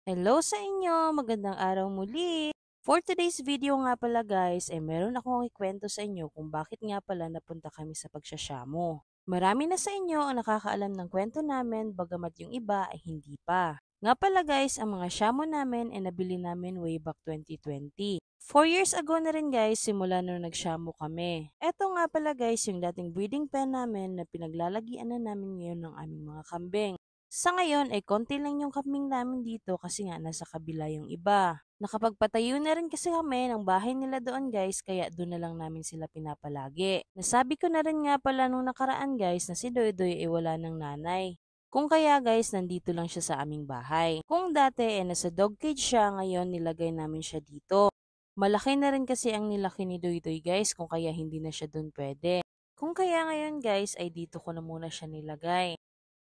Hello sa inyo! Magandang araw muli! For today's video nga pala guys, meron akong ikwento sa inyo kung bakit nga pala napunta kami sa pagsasyamo. Marami na sa inyo ang nakakaalam ng kwento namin bagamat yung iba ay hindi pa. Nga pala guys, ang mga syamo namin ay nabili namin way back 2020. 4 years ago na rin guys, simula nung nagsyamo kami. Eto nga pala guys, yung dating breeding pen namin na pinaglalagian na namin ngayon ng aming mga kambing. Sa ngayon ay konti lang yung kambing namin dito kasi nga nasa kabila yung iba. Nakapagpatayo na rin kasi kami ng bahay nila doon guys kaya doon na lang namin sila pinapalagi. Nasabi ko na rin nga pala nung nakaraan guys na si Doydoy ay wala ng nanay. Kung kaya guys, nandito lang siya sa aming bahay. Kung dati nasa dog cage siya, ngayon nilagay namin siya dito. Malaki na rin kasi ang nilaki ni Doydoy guys kung kaya hindi na siya doon pwede. Kung kaya ngayon guys ay dito ko na muna siya nilagay.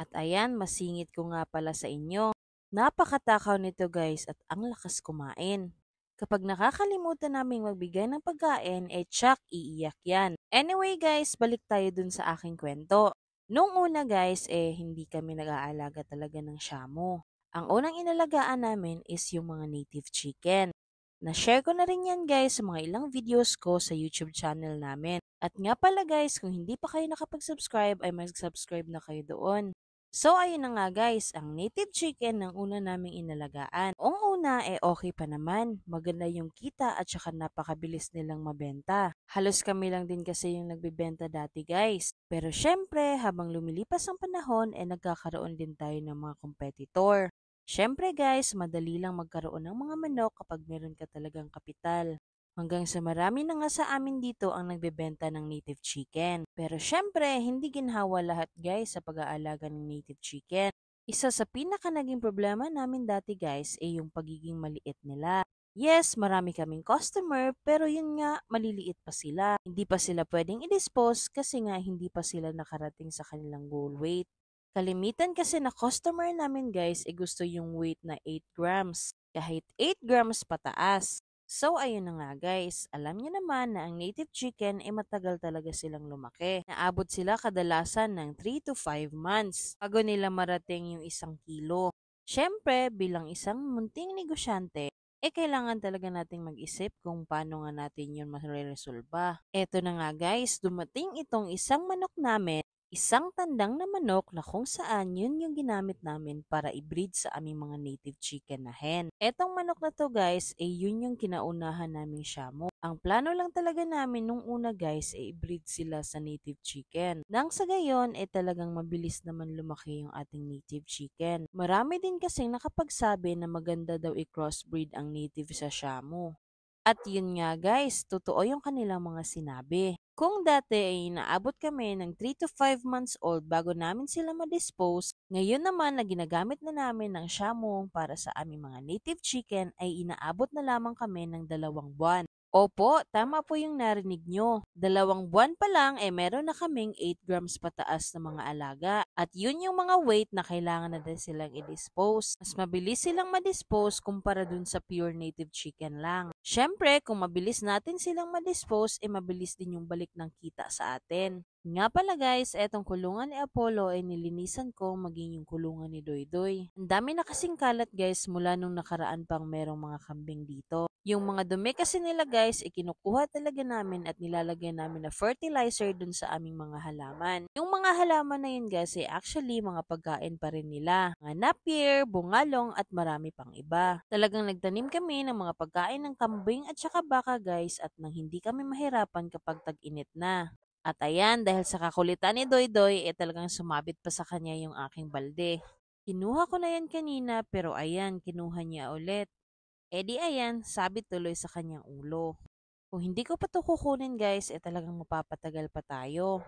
At ayan, masingit ko nga pala sa inyo. Napakatakaw nito guys at ang lakas kumain. Kapag nakakalimutan naming magbigay ng pagkain, tsak iiyak yan. Anyway guys, balik tayo dun sa aking kwento. Nung una guys, hindi kami nag-aalaga talaga ng shamu. Ang unang inalagaan namin is yung mga native chicken. Na-share ko na rin yan guys sa mga ilang videos ko sa YouTube channel namin. At nga pala guys, kung hindi pa kayo nakapag-subscribe ay mag-subscribe na kayo doon. So ayun na nga guys, ang native chicken ng una naming inalagaan. Noong una okay pa naman, maganda yung kita at saka napakabilis nilang mabenta. Halos kami lang din kasi yung nagbebenta dati guys. Pero syempre, habang lumilipas ang panahon nagkakaroon din tayo ng mga competitor. Syempre guys, madali lang magkaroon ng mga manok kapag meron ka talagang kapital. Hanggang sa marami na nga sa amin dito ang nagbebenta ng native chicken. Pero syempre, hindi ginhawa lahat guys sa pag-aalaga ng native chicken. Isa sa pinaka naging problema namin dati guys ay yung pagiging maliit nila. Yes, marami kaming customer pero yun nga, maliliit pa sila. Hindi pa sila pwedeng i-dispose kasi nga hindi pa sila nakarating sa kanilang goal weight. Kalimitan kasi na customer namin guys gusto yung weight na 8 grams. Kahit 8 grams pataas. So ayun na nga guys, alam niyo naman na ang native chicken matagal talaga silang lumaki. Naabot sila kadalasan ng 3 to 5 months bago nila marating yung 1 kilo. Siyempre, bilang isang munting negosyante, kailangan talaga nating mag-isip kung paano nga natin yun mareresolba. Eto na nga guys, dumating itong isang manok namin. Isang tandang na manok na kung saan yun yung ginamit namin para i-breed sa aming mga native chicken na hen. Etong manok na to guys, yun yung kinaunahan naming shamu. Ang plano lang talaga namin nung una guys, i-breed sila sa native chicken. Nang sa gayon, talagang mabilis naman lumaki yung ating native chicken. Marami din kasing nakapagsabi na maganda daw i-crossbreed ang native sa shamu. At yun nga guys, totoo yung kanilang mga sinabi. Kung dati ay inaabot kami ng 3 to 5 months old bago namin sila ma-dispose, ngayon naman na ginagamit na namin ng shamu para sa aming mga native chicken ay inaabot na lamang kami ng 2 buwan. Opo, tama po yung narinig nyo. 2 buwan pa lang meron na kaming 8 grams pataas na mga alaga. At yun yung mga weight na kailangan na din silang i-dispose. Mas mabilis silang ma-dispose kumpara dun sa pure native chicken lang. Syempre, kung mabilis natin silang ma-dispose, mabilis din yung balik ng kita sa atin. Nga pala guys, etong kulungan ni Apollo ay nilinisan ko maging yung kulungan ni Doydoy. Ang dami na kasing kalat guys mula nung nakaraan pang merong mga kambing dito. Yung mga dumi kasi nila guys, ikinukuha talaga namin at nilalagyan namin na fertilizer dun sa aming mga halaman. Yung mga halaman na yun guys ay actually mga pagkain pa rin nila. Mga napier, bungalong at marami pang iba. Talagang nagtanim kami ng mga pagkain ng kambing at saka baka guys at nang hindi kami mahirapan kapag tag-init na. At ayan, dahil sa kakulitan ni Doydoy, talagang sumabit pa sa kanya yung aking balde. Kinuha ko na yan kanina pero ayan, kinuha niya ulit. Di ayan, sabit tuloy sa kanyang ulo. Kung hindi ko pa to kukunin guys, talagang mapapatagal pa tayo.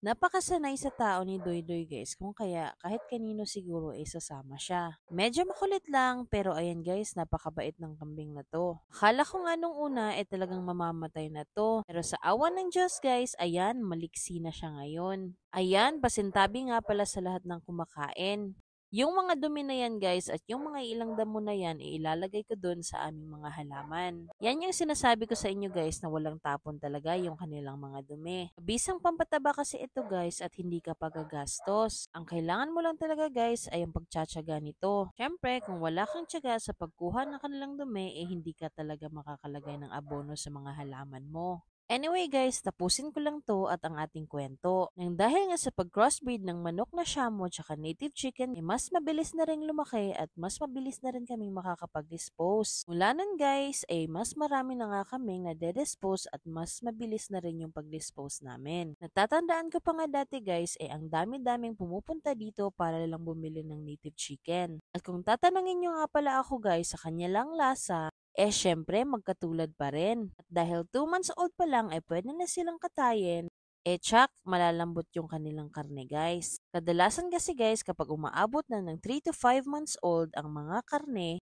Napakasanay sa tao ni Doydoy guys, kung kaya kahit kanino siguro sasama siya. Medyo makulit lang, pero ayan guys, napakabait ng kambing na to. Akala ko nga nung una talagang mamamatay na to. Pero sa awan ng Diyos guys, ayan, maliksi na siya ngayon. Ayan, pasintabi nga pala sa lahat ng kumakain. Yung mga dumi na yan guys at yung mga ilang damo na yan ilalagay ko dun sa aming mga halaman. Yan yung sinasabi ko sa inyo guys na walang tapon talaga yung kanilang mga dumi. Bisang pampataba kasi ito guys at hindi ka pagagastos. Ang kailangan mo lang talaga guys ay ang pagtsatsaga nito. Syempre kung wala kang tsaga sa pagkuha ng kanilang dumi hindi ka talaga makakalagay ng abono sa mga halaman mo. Anyway guys, tapusin ko lang to at ang ating kwento. Nang dahil nga sa pag-crossbreed ng manok na Shamo at native chicken, mas mabilis na rin lumaki at mas mabilis na rin kaming makakapag-dispose. Mula nun guys, mas marami na nga kaming nade-dispose at mas mabilis na rin yung pag-dispose namin. Natatandaan ko pa nga dati guys, ang dami-daming pumupunta dito para lang bumili ng native chicken. At kung tatanungin nyo nga pala ako guys sa kanya lang lasa, syempre magkatulad pa rin. At dahil 2 months old pa lang pwede na silang katayin, tsak malalambot yung kanilang karne guys. Kadalasan kasi guys kapag umaabot na ng 3 to 5 months old ang mga karne,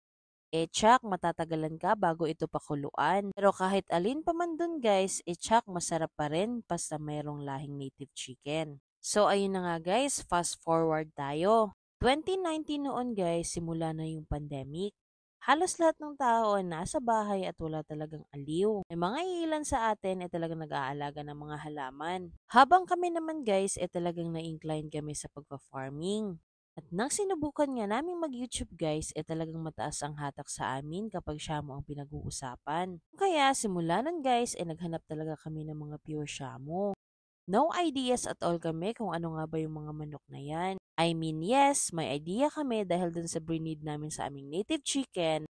tsak matatagalan ka bago ito pakuluan. Pero kahit alin pa man dun guys, tsak masarap pa rin basta mayroong lahing native chicken. So ayun na nga guys, fast forward tayo. 2019 noon guys, simula na yung pandemic. Halos lahat ng tao ay nasa bahay at wala talagang aliw. May mga ilan sa atin ay talagang nag-aalaga ng mga halaman. Habang kami naman guys ay talagang na-incline kami sa pagpa-farming. At nang sinubukan nga namin mag-YouTube guys, talagang mataas ang hatak sa amin kapag Shamu ang pinag-uusapan. Kaya simula nun guys, naghanap talaga kami ng mga pure Shamu. No ideas at all kami kung ano nga ba yung mga manok na yan. I mean, yes, may idea kami dahil dun sa breed namin sa aming native chicken.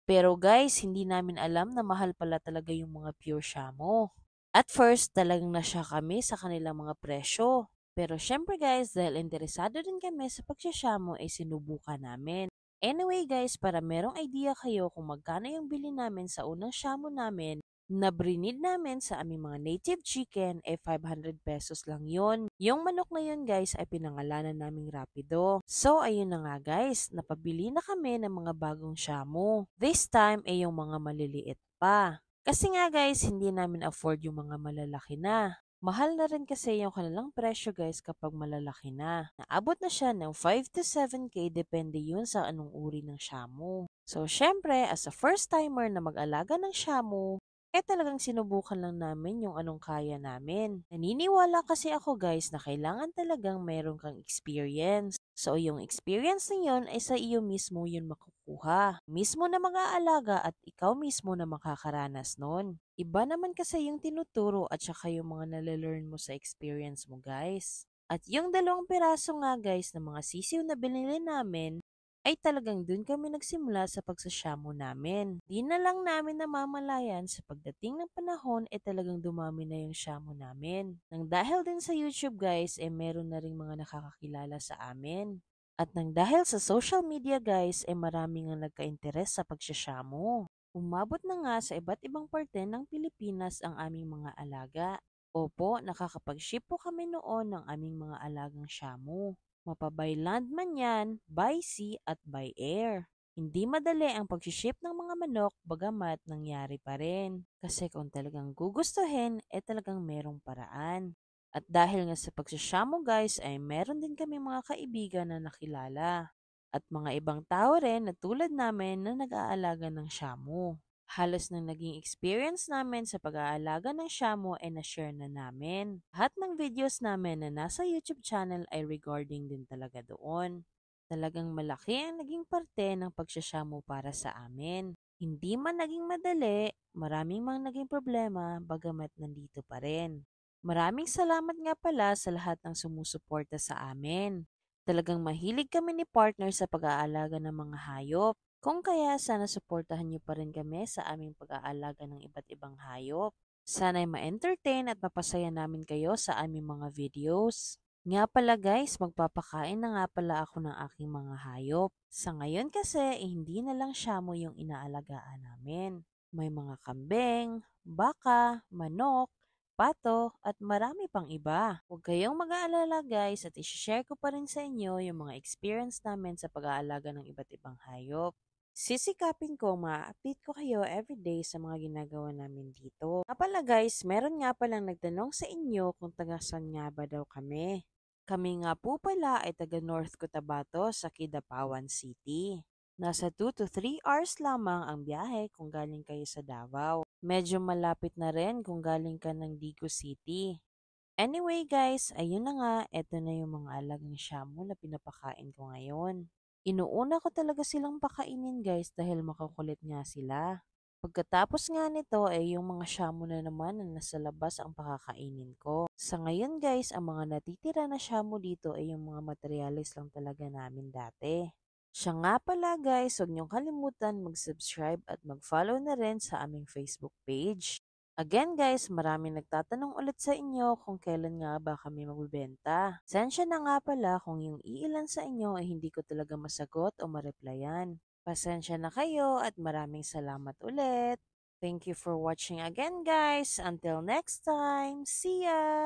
Pero guys, hindi namin alam na mahal pala talaga yung mga pure Shamu. At first, talagang nasya kami sa kanilang mga presyo. Pero syempre guys, dahil interesado din kami sa pagsasyamu sinubukan namin. Anyway guys, para merong idea kayo kung magkano yung bili namin sa unang shamu namin, na brinid namin sa aming mga native chicken, 500 pesos lang yon. Yung manok na yun guys ay pinangalanan naming Rapido. So ayun na nga guys, napabili na kami ng mga bagong shamu. This time yung mga maliliit pa. Kasi nga guys, hindi namin afford yung mga malalaki na. Mahal na rin kasi yung kanilang presyo guys kapag malalaki na. Naabot na siya ng 5 to 7K depende yun sa anong uri ng shamu. So syempre, as a first timer na mag-alaga ng shamu, talagang sinubukan lang namin yung anong kaya namin. Naniniwala kasi ako guys na kailangan talagang meron kang experience. So yung experience na yun ay sa iyo mismo yun makukuha. Mismo na mag-aalaga at ikaw mismo na makakaranas nun. Iba naman kasi yung tinuturo at saka yung mga nalalearn mo sa experience mo guys. At yung 2 piraso nga guys na mga sisiw na binili namin, ay talagang dun kami nagsimula sa pagsasyamu namin. Di na lang namin namamalayan sa pagdating ng panahon talagang dumami na yung shamu namin. Nang dahil din sa YouTube guys meron na ring mga nakakakilala sa amin. At nang dahil sa social media guys marami nga nagka-interes sa pagsasyamu. Umabot na nga sa iba't ibang parte ng Pilipinas ang aming mga alaga. Opo, nakakapag-ship po kami noon ng aming mga alagang shamu. Mapa-by land man yan, by sea at by air. Hindi madali ang pag-ship ng mga manok bagamat nangyari pa rin. Kasi kung talagang gugustuhin, talagang merong paraan. At dahil nga sa pagsasamo guys ay meron din kami mga kaibigan na nakilala. At mga ibang tao rin na tulad namin na nag-aalaga ng shamu. Halos na naging experience namin sa pag-aalaga ng shamu na-share na namin. Lahat ng videos namin na nasa YouTube channel ay regarding din talaga doon. Talagang malaki ang naging parte ng pagsasyamu para sa amin. Hindi man naging madali, maraming mang naging problema, bagamat nandito pa rin. Maraming salamat nga pala sa lahat ng sumusuporta sa amin. Talagang mahilig kami ni partner sa pag-aalaga ng mga hayop. Kung kaya sana suportahan niyo pa rin kami sa aming pag-aalaga ng iba't ibang hayop. Sana'y ma-entertain at mapasaya namin kayo sa aming mga videos. Nga pala guys, magpapakain na nga pala ako ng aking mga hayop. Sa ngayon kasi, hindi na lang Shamu yung inaalagaan namin. May mga kambing, baka, manok, pato, at marami pang iba. Huwag kayong mag-aalala guys at isi-share ko pa rin sa inyo yung mga experience namin sa pag-aalaga ng iba't ibang hayop. Sisikapin ko ma-update ko kayo everyday sa mga ginagawa namin dito. Nga pala guys, meron nga palang nagtanong sa inyo kung taga saan nga ba daw kami. Kami nga po pala ay taga North Cotabato sa Kidapawan City. Nasa 2 to 3 hours lamang ang biyahe kung galing kayo sa Davao. Medyo malapit na rin kung galing ka ng Digo City. Anyway guys, ayun na nga, eto na yung mga alagang shamu na pinapakain ko ngayon. Inuuna ko talaga silang pakainin guys dahil makukulit nga sila. Pagkatapos nga nito ay yung mga shamu na naman na nasa labas ang pakakainin ko. Sa ngayon guys, ang mga natitira na shamu dito ay yung mga materialis lang talaga namin dati. Siya nga pala guys, huwag niyong kalimutan mag-subscribe at mag-follow na rin sa aming Facebook page. Again guys, maraming nagtatanong ulit sa inyo kung kailan nga ba kami magbebenta. Sensya na nga pala kung yung iilan sa inyo ay hindi ko talaga masagot o mareplyan. Pasensya na kayo at maraming salamat ulit. Thank you for watching again guys. Until next time, see ya!